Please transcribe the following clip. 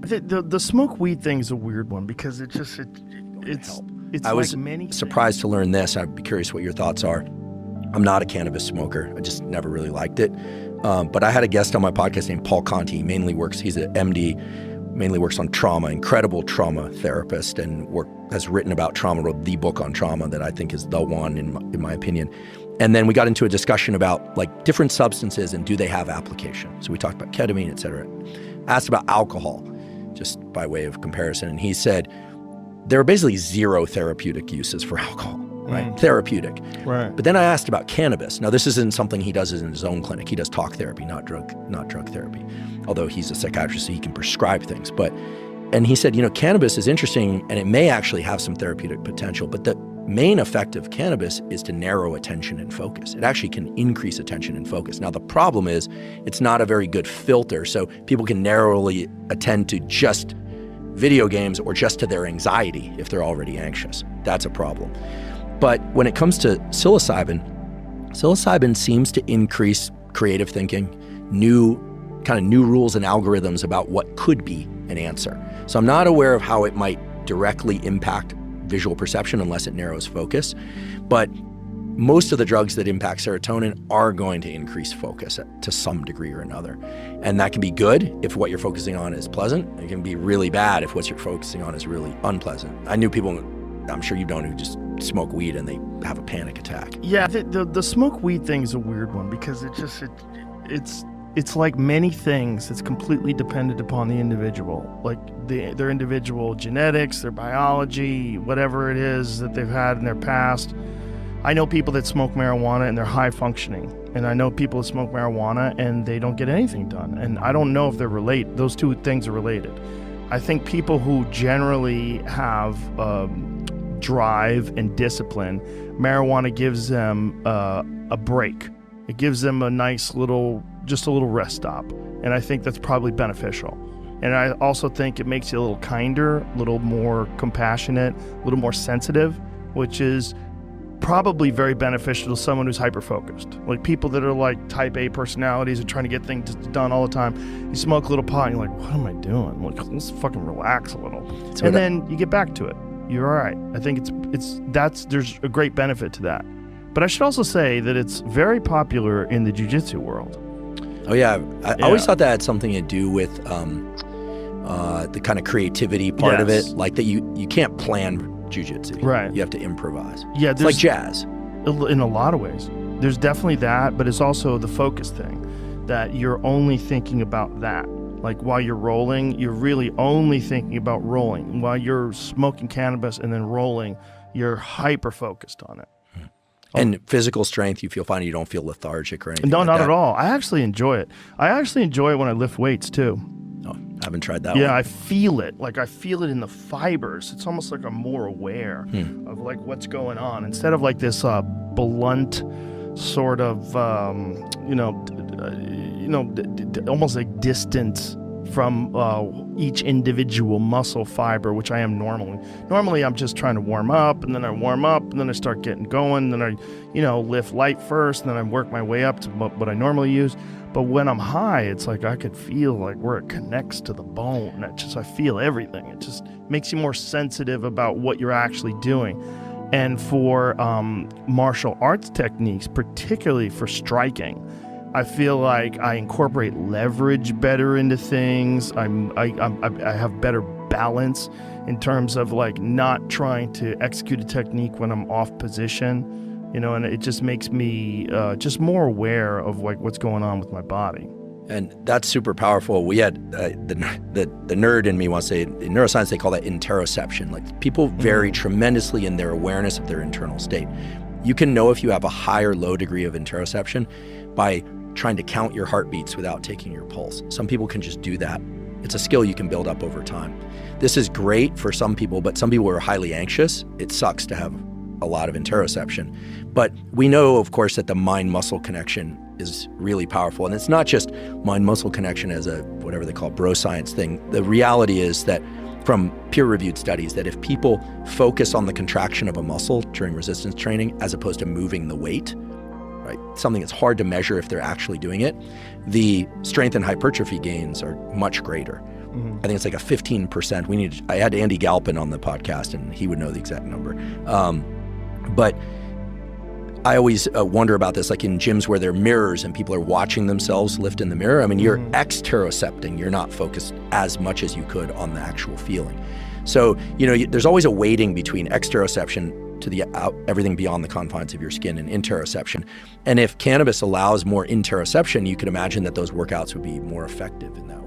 The smoke weed thing is a weird one because it's I was surprised to learn this. I'd be curious what your thoughts are. I'm not a cannabis smoker. I just never really liked it. But I had a guest on my podcast named Paul Coti. He's an MD, mainly works on trauma, incredible trauma therapist, and has written about trauma, wrote the book on trauma that I think is the one in my opinion. And then we got into a discussion about like different substances and do they have application. So we talked about ketamine, et cetera. Asked about alcohol, just by way of comparison. And he said, there are basically zero therapeutic uses for alcohol, right? Therapeutic. Right. But then I asked about cannabis. Now, this isn't something he does in his own clinic. He does talk therapy, not drug therapy. Although he's a psychiatrist, so he can prescribe things. And he said, cannabis is interesting and it may actually have some therapeutic potential, but the main effect of cannabis is to narrow attention and focus. It actually can increase attention and focus. Now, the problem is it's not a very good filter, so people can narrowly attend to just video games or just to their anxiety if they're already anxious. That's a problem. But when it comes to psilocybin seems to increase creative thinking, new rules and algorithms about what could be an answer. So I'm not aware of how it might directly impact visual perception unless it narrows focus. But most of the drugs that impact serotonin are going to increase focus to some degree or another. And that can be good if what you're focusing on is pleasant. It can be really bad if what you're focusing on is really unpleasant. I knew people, I'm sure you don't, who just smoke weed and they have a panic attack. Yeah, the smoke weed thing is a weird one because it's like many things. It's completely dependent upon the individual, like their individual genetics, their biology, whatever it is that they've had in their past. I know people that smoke marijuana and they're high functioning, and I know people that smoke marijuana and they don't get anything done. And I don't know if they're related. Those two things are related. I think people who generally have drive and discipline, marijuana gives them a break. It gives them a nice little rest stop. And I think that's probably beneficial. And I also think it makes you a little kinder, a little more compassionate, a little more sensitive, which is probably very beneficial to someone who's hyper-focused. Like people that are like type A personalities and trying to get things done all the time. You smoke a little pot and you're like, what am I doing? Like, let's fucking relax a little. And then you get back to it. You're all right. I think there's a great benefit to that. But I should also say that it's very popular in the Jiu Jitsu world. Oh yeah, I always thought that had something to do with the kind of creativity part of it, like that you can't plan Jiu Jitsu. Right. You have to improvise. Yeah, it's like jazz. In a lot of ways. There's definitely that, but it's also the focus thing, that you're only thinking about that. Like while you're rolling, you're really only thinking about rolling. While you're smoking cannabis and then rolling, you're hyper-focused on it. And physical strength, you feel fine. You don't feel lethargic or anything. No, like not that. at all. I actually enjoy it. I actually enjoy it when I lift weights too. Oh, I haven't tried that one. Yeah, I feel it. Like I feel it in the fibers. It's almost like I'm more aware of like what's going on instead of like this blunt sort of almost like distance from each individual muscle fiber, which I am normally. Normally, I'm just trying to warm up, and then I warm up, and then I start getting going, then I, lift light first, and then I work my way up to what I normally use. But when I'm high, it's like I could feel like where it connects to the bone. I feel everything. It just makes you more sensitive about what you're actually doing. And for martial arts techniques, particularly for striking, I feel like I incorporate leverage better into things. I have better balance in terms of like not trying to execute a technique when I'm off position, and it just makes me just more aware of like what's going on with my body. And that's super powerful. We had the nerd in me wants to say, in neuroscience, they call that interoception. Like people vary tremendously in their awareness of their internal state. You can know if you have a high or low degree of interoception by trying to count your heartbeats without taking your pulse. Some people can just do that. It's a skill you can build up over time. This is great for some people, but some people are highly anxious. It sucks to have a lot of interoception. But we know, of course, that the mind-muscle connection is really powerful. And it's not just mind-muscle connection as a, whatever they call bro science thing. The reality is that from peer-reviewed studies, that if people focus on the contraction of a muscle during resistance training, as opposed to moving the weight, right, something that's hard to measure if they're actually doing it, the strength and hypertrophy gains are much greater. I think it's like a 15%. I had Andy Galpin on the podcast, and he would know the exact number. But I always wonder about this, like in gyms where there are mirrors and people are watching themselves lift in the mirror. I mean, you're exterocepting. You're not focused as much as you could on the actual feeling. So, there's always a weighting between exteroception to everything beyond the confines of your skin and interoception. And if cannabis allows more interoception, you can imagine that those workouts would be more effective in that way.